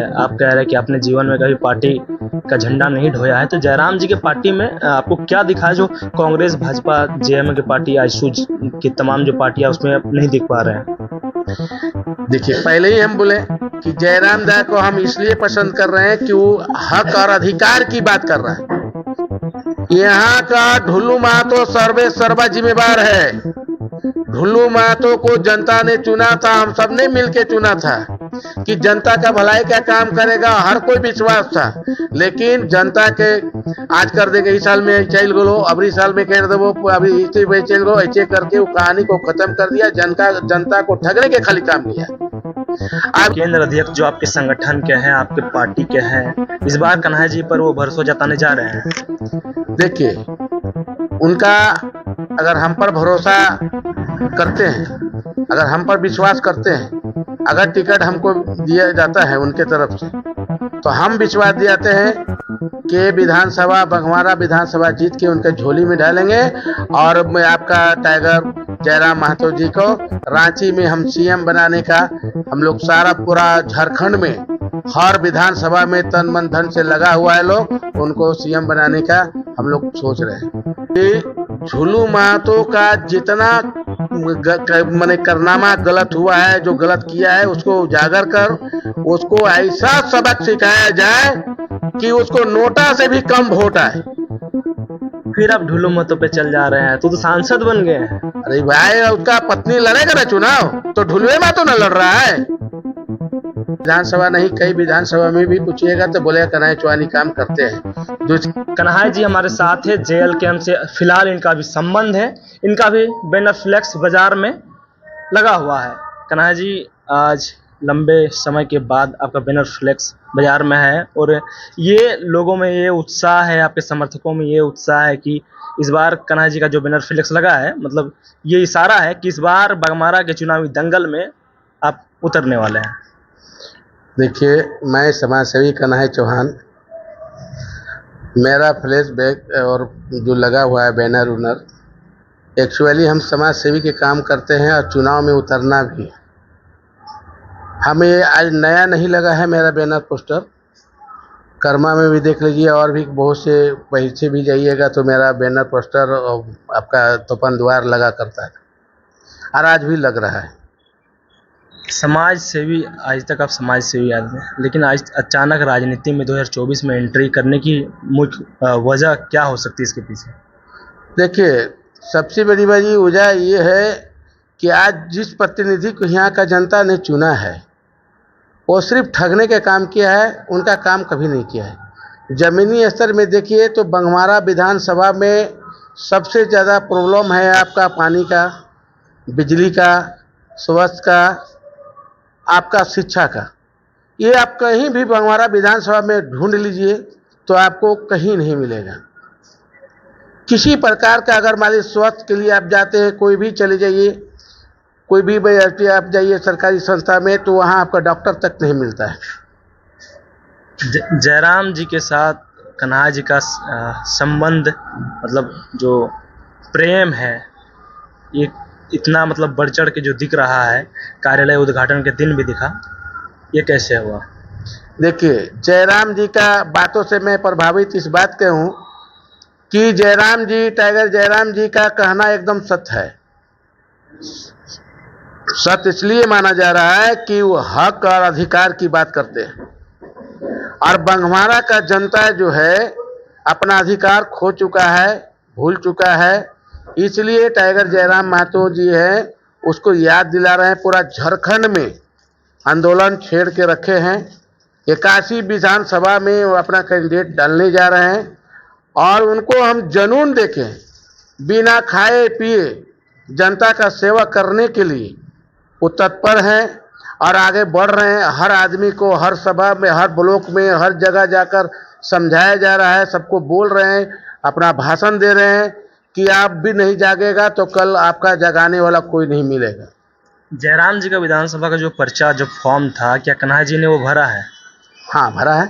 आप कह रहे हैं कि आपने जीवन में कभी पार्टी का झंडा नहीं ढोया है, तो जयराम जी के पार्टी में आपको क्या दिखा है जो कांग्रेस, भाजपा, जेएमएम की पार्टी, आजसूज की तमाम जो पार्टियां उसमें आप नहीं दिख पा रहे हैं? देखिए, पहले ही हम बोले कि जयराम दा को हम इसलिए पसंद कर रहे हैं कि वो हक और अधिकार की बात कर रहा है। यहाँ का ढुल्लू महतो सर्वे सर्वा जिम्मेवार है। ढुल्लू महतो को जनता ने चुना था, हम सब ने मिलकर चुना था कि जनता का भलाई का काम करेगा, हर कोई विश्वास था। लेकिन जनता के आज कर देगा, इस साल में चल गो, अगली साल में कह दो, अभी इसी में चल गो, ऐसे करके वो कहानी को खत्म कर दिया। जनता को ठगने के खाली काम किया। केंद्र अध्यक्ष जो आपके संगठन के हैं, आपके पार्टी के हैं, इस बार कन्हैया जी पर वो भरोसा जताने जा रहे हैं। देखिए, उनका अगर हम पर भरोसा करते हैं, अगर हम पर विश्वास करते हैं, अगर टिकट हमको दिया जाता है उनके तरफ से, तो हम विश्वास दिलाते हैं कि विधानसभा, बघवारा विधानसभा जीत के उनके झोली में डालेंगे। और मैं आपका टाइगर जयराम महतो जी को रांची में हम सीएम बनाने का, हम लोग सारा पूरा झारखंड में हर विधानसभा में तन मन धन से लगा हुआ है लोग, उनको सीएम बनाने का हम लोग सोच रहे हैं। कि झुल्लू महतो का जितना मैंने कारनामा गलत हुआ है, जो गलत किया है, उसको उजागर कर उसको ऐसा सबक सिखाया जाए कि उसको नोटा से भी कम वोट आए। फिर आप ढुल्लू महतो पे चल जा रहे हैं, तो सांसद बन गए हैं। अरे भाई, उसका पत्नी लड़ेगा ना चुनाव, तो ढुलवे महतो न लड़ रहा है। विधानसभा नहीं, कई विधानसभा में भी पूछिएगा तो बोलेगा कन्हैया चौहान काम करते हैं। कन्हैया जी हमारे साथ है, जेएल कैंप से फिलहाल इनका भी संबंध है, इनका भी बैनर फ्लेक्स बाजार में लगा हुआ है। कन्हैया जी, आज लंबे समय के बाद आपका बैनर फ्लेक्स बाजार में है, और ये लोगों में ये उत्साह है, आपके समर्थकों में ये उत्साह है कि इस बार कन्हैया जी का जो बैनर फ्लेक्स लगा है, मतलब ये इशारा है कि इस बार बघमारा के चुनावी दंगल में आप उतरने वाले हैं। देखिए, मैं समाजसेवी कन्हैया चौहान, मेरा फ्लैश बैग और जो लगा हुआ है बैनर उनर, एक्चुअली हम समाज सेवी के काम करते हैं और चुनाव में उतरना भी। हमें आज नया नहीं लगा है मेरा बैनर पोस्टर, कर्मा में भी देख लीजिए और भी बहुत से पीछे भी जाइएगा तो मेरा बैनर पोस्टर आपका तोपन द्वार लगा करता है, और आज भी लग रहा है। समाज सेवी, आज तक आप समाज सेवी आदमी हैं, लेकिन आज अचानक राजनीति में 2024 में एंट्री करने की मुख्य वजह क्या हो सकती है इसके पीछे? देखिए, सबसे बड़ी वजह ये है कि आज जिस प्रतिनिधि को यहाँ का जनता ने चुना है, वो सिर्फ ठगने का काम किया है, उनका काम कभी नहीं किया है। ज़मीनी स्तर में देखिए तो बघमारा विधानसभा में सबसे ज़्यादा प्रॉब्लम है आपका पानी का, बिजली का, स्वास्थ्य का, आपका शिक्षा का। ये आप कहीं भी बघमारा विधानसभा में ढूंढ लीजिए तो आपको कहीं नहीं मिलेगा। किसी प्रकार का अगर मान लीजिए स्वास्थ्य के लिए आप जाते हैं, कोई भी चले जाइए, कोई भी आप जाइए सरकारी संस्था में, तो वहाँ आपका डॉक्टर तक नहीं मिलता है। जयराम जी के साथ कन्हैया जी का संबंध, मतलब जो प्रेम है, ये इतना मतलब बढ़ चढ़ के जो दिख रहा है, कार्यालय उद्घाटन के दिन भी दिखा, ये कैसे हुआ? देखिए, जयराम जी का बातों से मैं प्रभावित इस बात के हूँ कि जयराम जी, टाइगर जयराम जी का कहना एकदम सत्य है। सत्य इसलिए माना जा रहा है कि वो हक और अधिकार की बात करते हैं, और बघमारा का जनता जो है अपना अधिकार खो चुका है, भूल चुका है। इसलिए टाइगर जयराम महतो जी है, उसको याद दिला रहे हैं। पूरा झारखंड में आंदोलन छेड़ के रखे हैं। 81 विधानसभा में वो अपना कैंडिडेट डालने जा रहे हैं, और उनको हम जुनून देखें, बिना खाए पिए जनता का सेवा करने के लिए वो तत्पर हैं और आगे बढ़ रहे हैं। हर आदमी को हर सभा में, हर ब्लॉक में, हर जगह जाकर समझाया जा रहा है, सबको बोल रहे हैं, अपना भाषण दे रहे हैं कि आप भी नहीं जागेगा तो कल आपका जगाने वाला कोई नहीं मिलेगा। जयराम जी का विधानसभा का जो पर्चा, जो फॉर्म था, क्या कन्हैया जी ने वो भरा है? हाँ, भरा है,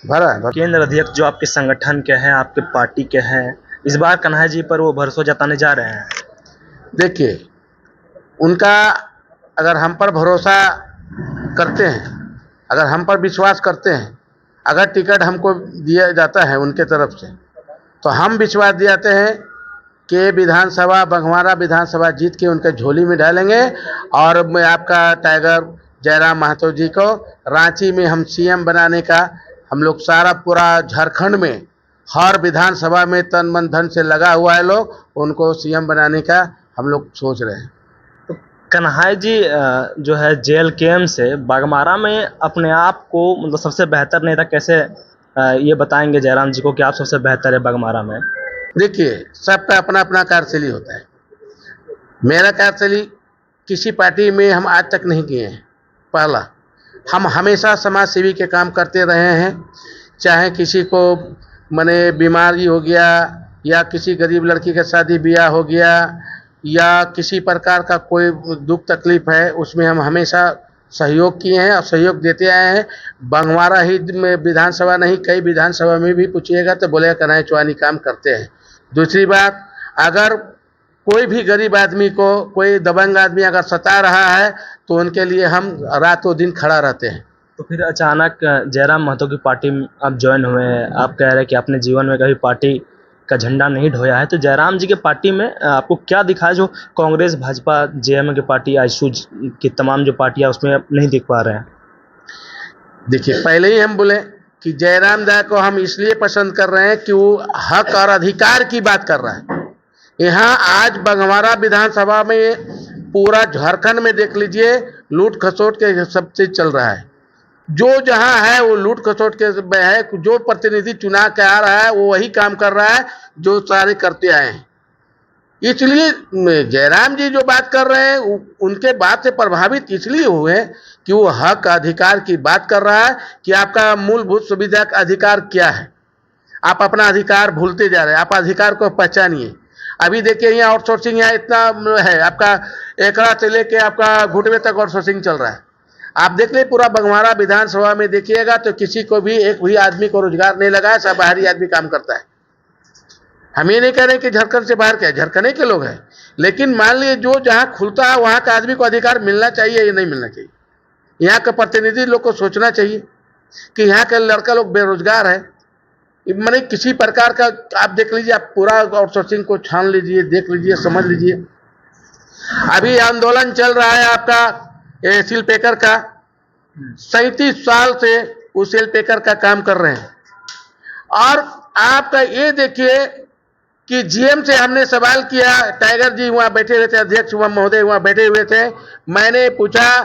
भरा है। केंद्र अध्यक्ष जो आपके संगठन के हैं, आपके पार्टी के हैं, इस बार कन्हैया जी पर वो भरोसा जताने जा रहे हैं। देखिए, उनका अगर हम पर भरोसा करते हैं, अगर हम पर विश्वास करते हैं, अगर टिकट हमको दिया जाता है उनके तरफ से, तो हम विश्वास दिलाते हैं कि विधानसभा बघमारा विधानसभा जीत के उनके झोली में डालेंगे। और मैं आपका टाइगर जयराम महतो जी को रांची में हम सीएम बनाने का, हम लोग सारा पूरा झारखंड में हर विधानसभा में तन मन धन से लगा हुआ है लोग, उनको सीएम बनाने का हम लोग सोच रहे हैं। तो कन्हैया जी जो है JLKM से बाघमारा में अपने आप को मतलब सबसे बेहतर नेता कैसे ये बताएंगे जयराम जी को कि आप सबसे बेहतर है बाघमारा में? देखिए, सबका अपना अपना कार्यशैली होता है। मेरा कार्यशैली किसी पार्टी में हम आज तक नहीं किए हैं। पहला, हम हमेशा समाज सेवी के काम करते रहे हैं, चाहे किसी को मने बीमारी हो गया या किसी गरीब लड़की का शादी ब्याह हो गया या किसी प्रकार का कोई दुख तकलीफ है, उसमें हम हमेशा सहयोग किए हैं और सहयोग देते आए हैं। बघमारा ही में विधानसभा नहीं, कई विधानसभा में भी पूछिएगा तो बोलेगा कन्हैया चौहान काम करते हैं। दूसरी बात, अगर कोई भी गरीब आदमी को, कोई दबंग आदमी अगर सता रहा है तो उनके लिए हम रातों दिन खड़ा रहते हैं। तो फिर अचानक जयराम महतो की पार्टी में आप ज्वाइन हुए हैं, आप कह रहे हैं कि आपने जीवन में कभी पार्टी का झंडा नहीं ढोया है, तो जयराम जी के पार्टी में आपको क्या दिखा है जो कांग्रेस, भाजपा, JM की पार्टी, आजसू की तमाम जो पार्टियां उसमें आप नहीं दिख पा रहे हैं? देखिए, पहले ही हम बोले कि जयराम दा को हम इसलिए पसंद कर रहे हैं कि वो हक और अधिकार की बात कर रहा है। यहाँ आज बघमारा विधानसभा में पूरा झारखंड में देख लीजिए, लूट खसोट के सब चीज चल रहा है। जो जहाँ है वो लूट खसोट के में है। जो प्रतिनिधि चुना के आ रहा है वो वही काम कर रहा है जो सारे करते आए हैं। इसलिए जयराम जी जो बात कर रहे हैं उनके बात से प्रभावित इसलिए हुए कि वो हक अधिकार की बात कर रहा है कि आपका मूलभूत सुविधा का अधिकार क्या है। आप अपना अधिकार भूलते जा रहे हैं, आप अधिकार को पहचानिए। अभी देखिए, यहाँ आउटसोर्सिंग यहाँ इतना है, आपका एकड़ा से लेके आपका घुटवे तक आउटसोर्सिंग चल रहा है। आप देख ले पूरा बघमारा विधानसभा में देखिएगा तो किसी को भी, एक भी आदमी को रोजगार नहीं लगा है, सब बाहरी आदमी काम करता है। हम ये नहीं कह रहे कि झारखंड से बाहर क्या है, झारखंड के लोग हैं, लेकिन मान लीजिए जो जहाँ खुलता है वहाँ का आदमी को अधिकार मिलना चाहिए या नहीं मिलना चाहिए। यहाँ के प्रतिनिधि लोग को सोचना चाहिए कि यहाँ के लड़का लोग बेरोजगार है। मैंने किसी प्रकार का आप देख लीजिए, आप पूरा आउटसोर्सिंग को छान लीजिए, देख लीजिए, समझ लीजिए। अभी आंदोलन चल रहा है आपका सील पैकर का, 37 साल से उस सील पैकर का काम कर रहे हैं। और आपका ये देखिए कि GM से हमने सवाल किया, टाइगर जी वहाँ बैठे हुए थे, अध्यक्ष वहाँ महोदय वहाँ बैठे हुए थे। मैंने पूछा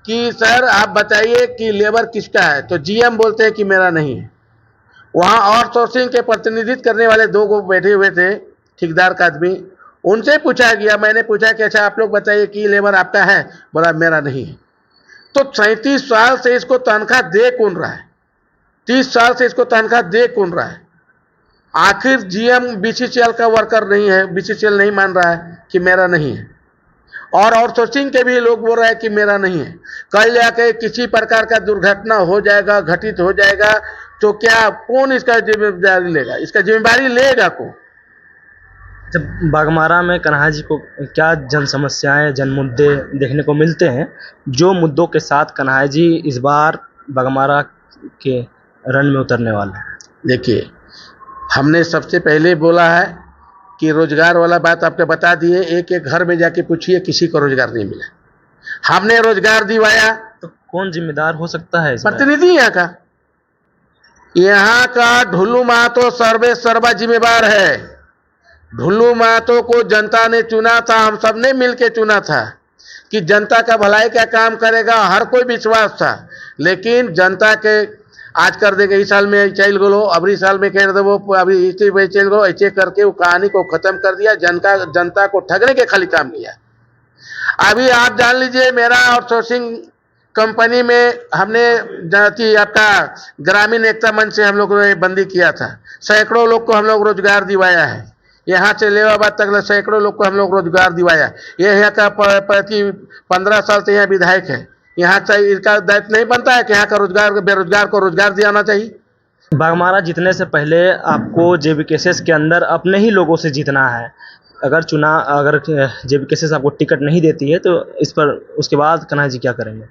कि सर आप बताइए कि लेबर किसका है, तो GM बोलते हैं कि मेरा नहीं है। वहाँ आउटसोर्सिंग के प्रतिनिधित्व करने वाले 2 को बैठे हुए थे, ठेकेदार का आदमी, उनसे पूछा गया। मैंने पूछा कि अच्छा आप लोग बताइए कि लेबर आपका है, बोला मेरा नहीं है। तो 37 साल से इसको तनख्वाह दे कौन रहा है? 30 साल से इसको तनख्वाह दे कौन रहा है? आखिर GM BCCL का वर्कर नहीं है, BCCL नहीं मान रहा है कि मेरा नहीं है, और आउटसोर्सिंग के भी लोग बोल रहे हैं कि मेरा नहीं है। कल जाके किसी प्रकार का दुर्घटना हो जाएगा, घटित हो जाएगा, तो क्या कौन इसका जिम्मेदारी लेगा? इसका जिम्मेदारी लेगा कौन? जब बाघमारा में कन्हैया जी को क्या जन समस्याएं, जन मुद्दे देखने को मिलते हैं, जो मुद्दों के साथ कन्हैया जी इस बार बाघमारा के रण में उतरने वाले हैं? देखिए, हमने सबसे पहले बोला है कि रोजगार वाला बात आपको बता दिए। एक एक घर में जाके पूछिए, किसी को रोजगार नहीं मिला। हमने रोजगार दिवाया। तो कौन जिम्मेदार हो सकता है इसमें? प्रतिनिधि यहाँ का ढुल्लू महतो सर्वे सर्वा जिम्मेवार है। ढुल्लू महतो को जनता ने चुना था, हम सब ने मिलकर चुना था कि जनता का भलाई का काम करेगा, हर कोई विश्वास था। लेकिन जनता के आज कर देगा, इस साल में चल गो, अगली साल में कह दो, अभी इसी में चल गो, ऐसे करके वो कहानी को खत्म कर दिया। जनता को ठगने के खाली काम किया। अभी आप जान लीजिए, मेरा आउटसोर्सिंग कंपनी में हमने आपका ग्रामीण एकता मंच से हम लोग ने बंदी किया था। सैकड़ों लोग को हम लोग रोजगार दिवाया है। यहाँ से लेवाबाद तक सैकड़ों लोग को हम लोग रोजगार दिवाया। ये यहाँ का 15 साल से यहाँ विधायक है। यहाँ से इसका दायित्व नहीं बनता है कि यहाँ का बेरोजगार को रोजगार दिलाना चाहिए। बाघमारा जीतने से पहले आपको JBKSS के अंदर अपने ही लोगों से जीतना है। अगर JBKSS आपको टिकट नहीं देती है तो इस पर उसके बाद कन्हैया जी क्या करेंगे?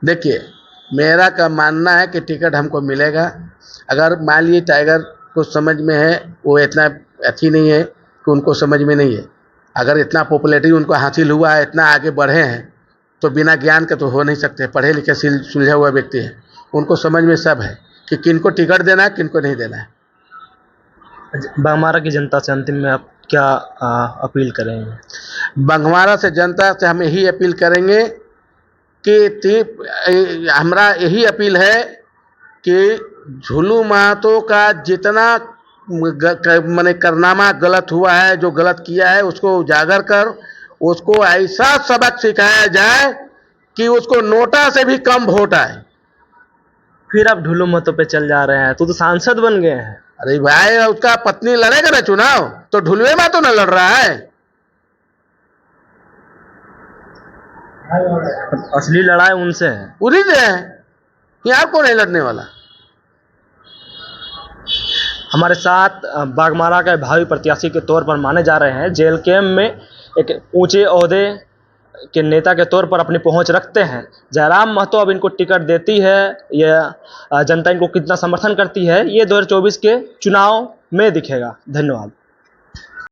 देखिए, मेरा का मानना है कि टिकट हमको मिलेगा। अगर मान लीजिए टाइगर को समझ में है, वो इतना अच्छी नहीं है कि उनको समझ में नहीं है। अगर इतना पॉपुलैरिटी उनको हासिल हुआ है, इतना आगे बढ़े हैं, तो बिना ज्ञान के तो हो नहीं सकते। पढ़े लिखे सुलझा हुआ व्यक्ति है, उनको समझ में सब है कि किनको टिकट देना है, किनको नहीं देना है। बाघमारा की जनता से अंतिम में आप क्या अपील करेंगे? बंघमारा से जनता से हम यही अपील करेंगे कि हमारा यही अपील है कि झूलू महतो का जितना माने कारनामा गलत हुआ है, जो गलत किया है, उसको उजागर कर उसको ऐसा सबक सिखाया जाए कि उसको नोटा से भी कम वोट आए। फिर आप ढुलू मतों पे चल जा रहे हैं, तो सांसद बन गए हैं। अरे भाई, उसका पत्नी लड़ेगा ना चुनाव, तो ढुलवे में तो न लड़ रहा है। असली लड़ाई उनसे है, उन्हीं से है, यहाँ को नहीं लड़ने वाला। हमारे साथ बाघमारा के भावी प्रत्याशी के तौर पर माने जा रहे हैं, जेल कैंप में एक ऊंचे ओहदे के नेता के तौर पर अपनी पहुंच रखते हैं जयराम महतो। अब इनको टिकट देती है, यह जनता इनको कितना समर्थन करती है, ये 2024 के चुनाव में दिखेगा। धन्यवाद।